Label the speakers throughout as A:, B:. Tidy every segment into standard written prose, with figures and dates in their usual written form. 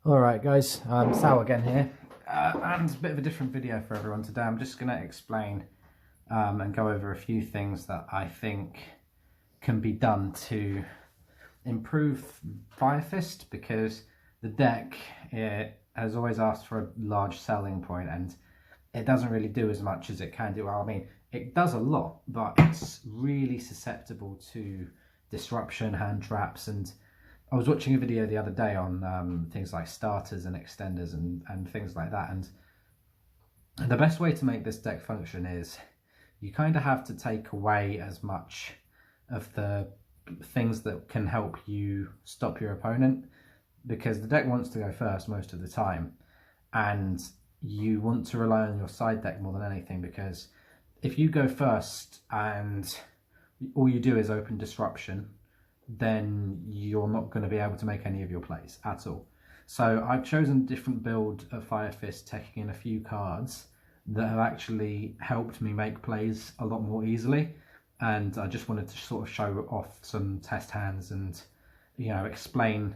A: Alright guys, Sal again here, and a bit of a different video for everyone today. I'm just going to explain and go over a few things that I think can be done to improve Fire Fist, because the deck has always asked for a large selling point and it doesn't really do as much as it can do. Well, I mean, it does a lot, but it's really susceptible to disruption, hand traps, and I was watching a video the other day on things like starters and extenders and things like that, and the best way to make this deck function is you kind of have to take away as much of the things that can help you stop your opponent, because the deck wants to go first most of the time, and you want to rely on your side deck more than anything, because if you go first and all you do is open disruption, then you're not going to be able to make any of your plays at all. So I've chosen a different build of Fire Fist, taking in a few cards that have actually helped me make plays a lot more easily, and I just wanted to sort of show off some test hands and, you know, explain,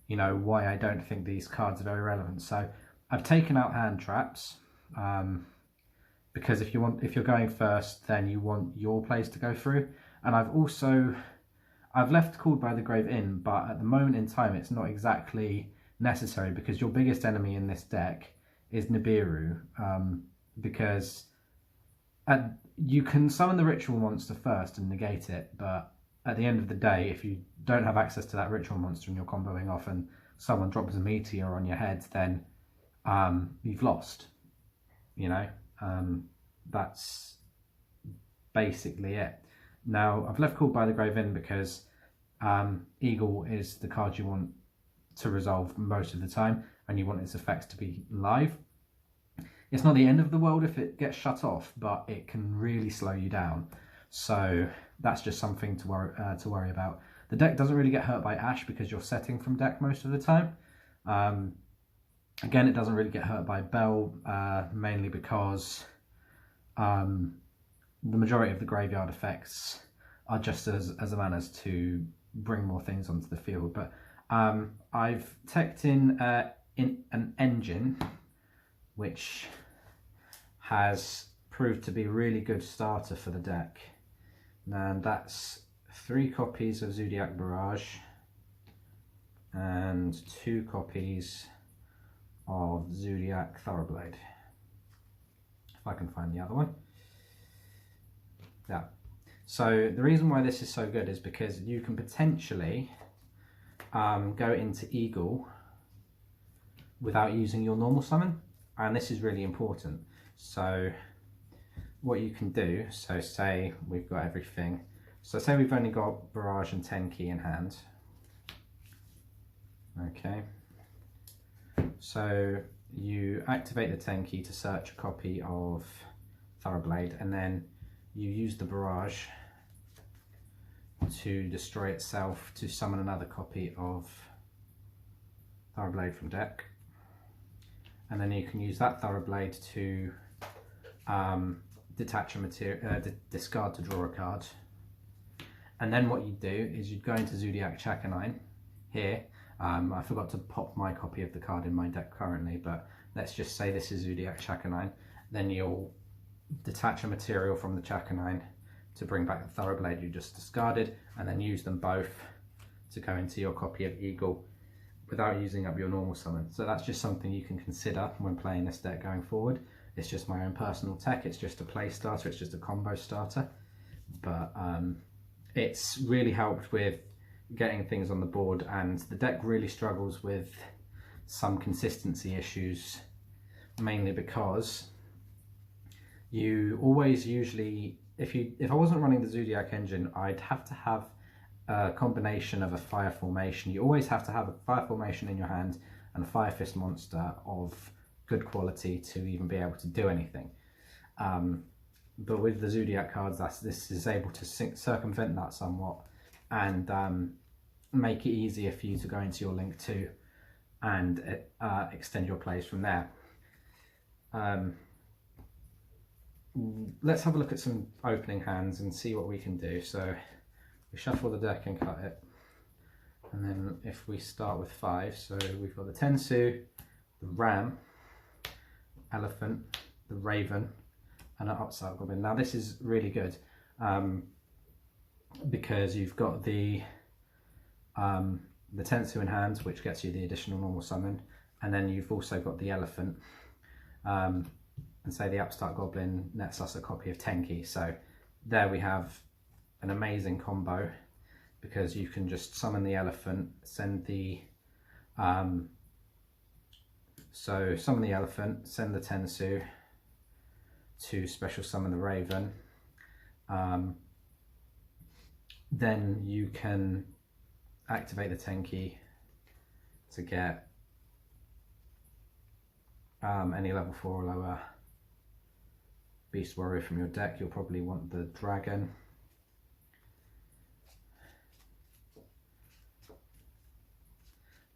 A: you know, why I don't think these cards are very relevant. So I've taken out hand traps, because if you're going first, then you want your plays to go through, and I've left Called by the Grave in, but at the moment in time it's not exactly necessary, because your biggest enemy in this deck is Nibiru, because you can summon the ritual monster first and negate it, but at the end of the day, if you don't have access to that ritual monster and you're comboing off and someone drops a meteor on your head, then you've lost, you know. That's basically it. Now, I've left Called by the Grave in because Eagle is the card you want to resolve most of the time, and you want its effects to be live. It's not the end of the world if it gets shut off, but it can really slow you down. So that's just something to worry about. The deck doesn't really get hurt by Ash because you're setting from deck most of the time. Again, it doesn't really get hurt by Bell, mainly because the majority of the graveyard effects are just as a manners to bring more things onto the field. But I've teched in an engine which has proved to be a really good starter for the deck, and that's 3 copies of Zodiac Barrage and 2 copies of Zodiac Thoroughblade, if I can find the other one. Yeah. So the reason why this is so good is because you can potentially go into Eagle without using your normal summon, and this is really important. So what you can do, so say we've got everything, so say we've only got Barrage and Tenki in hand. Okay, so you activate the Tenki to search a copy of Thoroughblade, and then you use the Barrage to destroy itself to summon another copy of Thoroughblade from deck, and then you can use that Thoroughblade to detach a material, discard to draw a card. And then what you do is you'd go into Zodiac Chakanine here. I forgot to pop my copy of the card in my deck currently, but let's just say this is Zodiac Chakanine. Then you'll detach a material from the Chakanine to bring back the Thoroughblade you just discarded, and then use them both to go into your copy of Eagle without using up your normal summon. So that's just something you can consider when playing this deck going forward. It's just my own personal tech, it's just a play starter, it's just a combo starter, but it's really helped with getting things on the board, and the deck really struggles with some consistency issues, mainly because you always usually, if I wasn't running the Zodiac engine, I'd have to have a combination of a fire formation. You always have to have a fire formation in your hand and a Fire Fist monster of good quality to even be able to do anything. But with the Zodiac cards, this is able to circumvent that somewhat, and make it easier for you to go into your Link 2 and extend your plays from there. Let's have a look at some opening hands and see what we can do. So we shuffle the deck and cut it. And then if we start with 5, so we've got the tensu, the ram, elephant, the raven, and an upstart goblin. Now this is really good because you've got the tensu in hand, which gets you the additional normal summon, and then you've also got the elephant, and say the upstart goblin nets us a copy of Tenki. So there we have an amazing combo, because you can just summon the elephant, send the summon the elephant, send the tensu to special summon the raven. Then you can activate the Tenki to get any level 4 or lower beast warrior from your deck. You'll probably want the dragon.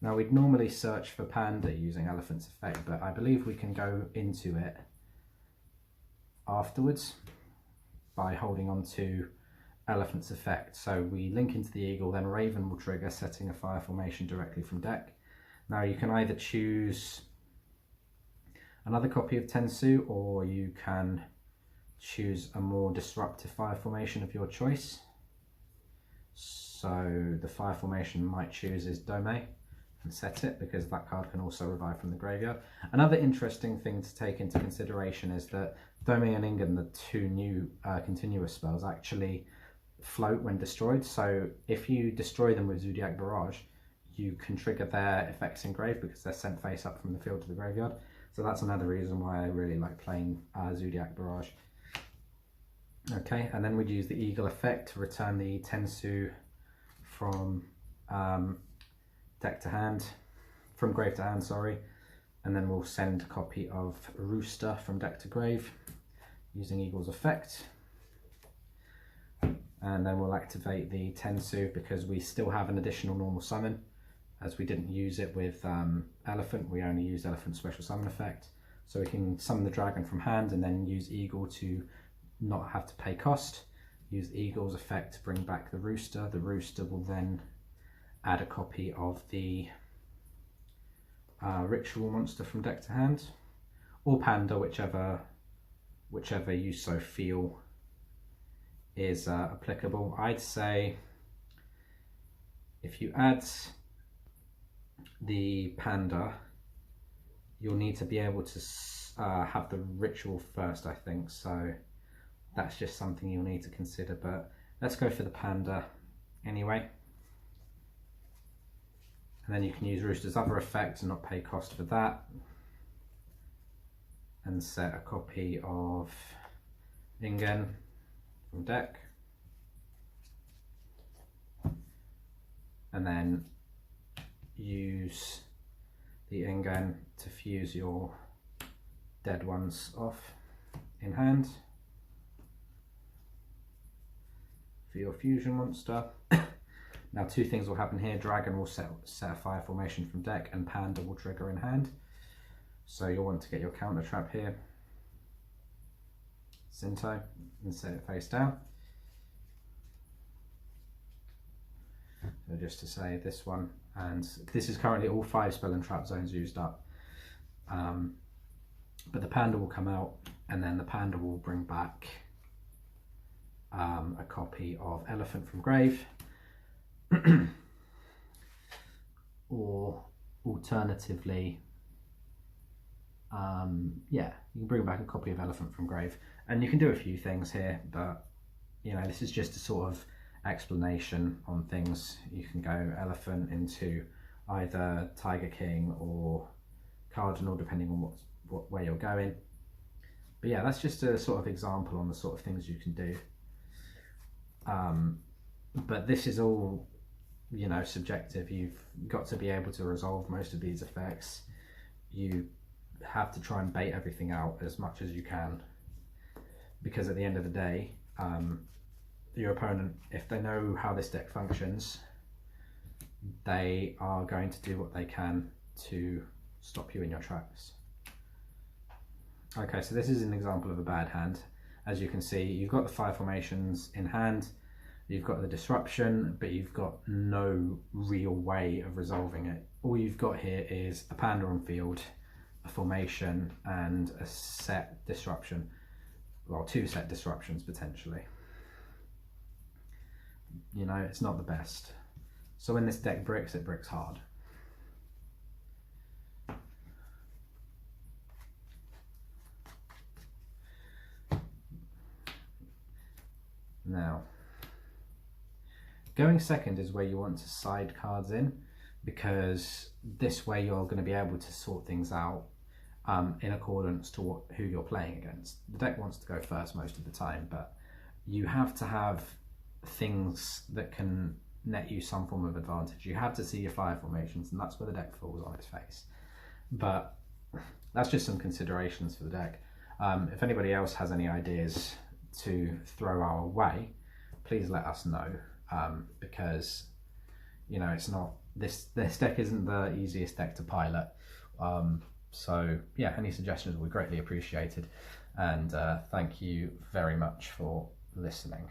A: Now we'd normally search for panda using elephant's effect, but I believe we can go into it afterwards by holding on to elephant's effect. So we link into the eagle, then raven will trigger, setting a fire formation directly from deck. Now you can either choose another copy of Tensu, or you can choose a more disruptive fire formation of your choice. So the fire formation I might choose is Dome, and set it because that card can also revive from the graveyard. Another interesting thing to take into consideration is that Dome and Ingen, the 2 new continuous spells, actually float when destroyed. So if you destroy them with Zodiac Barrage, you can trigger their effects engraved because they're sent face up from the field to the graveyard. So that's another reason why I really like playing Zodiac Barrage. Okay, and then we'd use the Eagle effect to return the Tensu from deck to hand, from grave to hand, sorry. And then we'll send a copy of Rooster from deck to grave using Eagle's effect. And then we'll activate the Tensu because we still have an additional normal summon, as we didn't use it with Elephant. We only used Elephant special summon effect. So we can summon the dragon from hand and then use Eagle to not have to pay cost. Use Eagle's effect to bring back the Rooster. The Rooster will then add a copy of the ritual monster from deck to hand, or panda, whichever you so feel is applicable. I'd say if you add the panda, you'll need to be able to have the ritual first, I think, so that's just something you'll need to consider, but let's go for the panda anyway. And then you can use Rooster's other effect and not pay cost for that, and set a copy of Ingen from deck, and then use the Ingen to fuse your dead ones off in hand for your fusion monster. Now 2 things will happen here. Dragon will set a fire formation from deck, and panda will trigger in hand. So you'll want to get your counter trap here, Sinto, and set it face down. So just to say this one, and this is currently all 5 spell and trap zones used up. But the panda will come out, and then the panda will bring back a copy of Elephant from grave. Or alternatively, yeah, you can bring back a copy of Elephant from grave, and you can do a few things here, but you know, this is just a sort of explanation on things. You can go Elephant into either Tiger King or Cardinal, depending on what way you're going. But yeah, that's just a sort of example on the sort of things you can do. But this is all, you know, subjective. You've got to be able to resolve most of these effects. You have to try and bait everything out as much as you can, because at the end of the day, your opponent, if they know how this deck functions, they are going to do what they can to stop you in your tracks. Okay, so this is an example of a bad hand. As you can see, you've got the 5 formations in hand. You've got the disruption, but you've got no real way of resolving it. All you've got here is a panda on field, a formation, and a set disruption. Well, 2 set disruptions potentially. You know, it's not the best. So when this deck bricks, it bricks hard. Now, going second is where you want to side cards in, because this way you're going to be able to sort things out in accordance to who you're playing against. The deck wants to go first most of the time, but you have to have things that can net you some form of advantage. You have to see your fire formations, and that's where the deck falls on its face. But that's just some considerations for the deck. If anybody else has any ideas to throw our way, please let us know, because you know, it's not this deck isn't the easiest deck to pilot. So yeah, any suggestions would be greatly appreciated, and thank you very much for listening.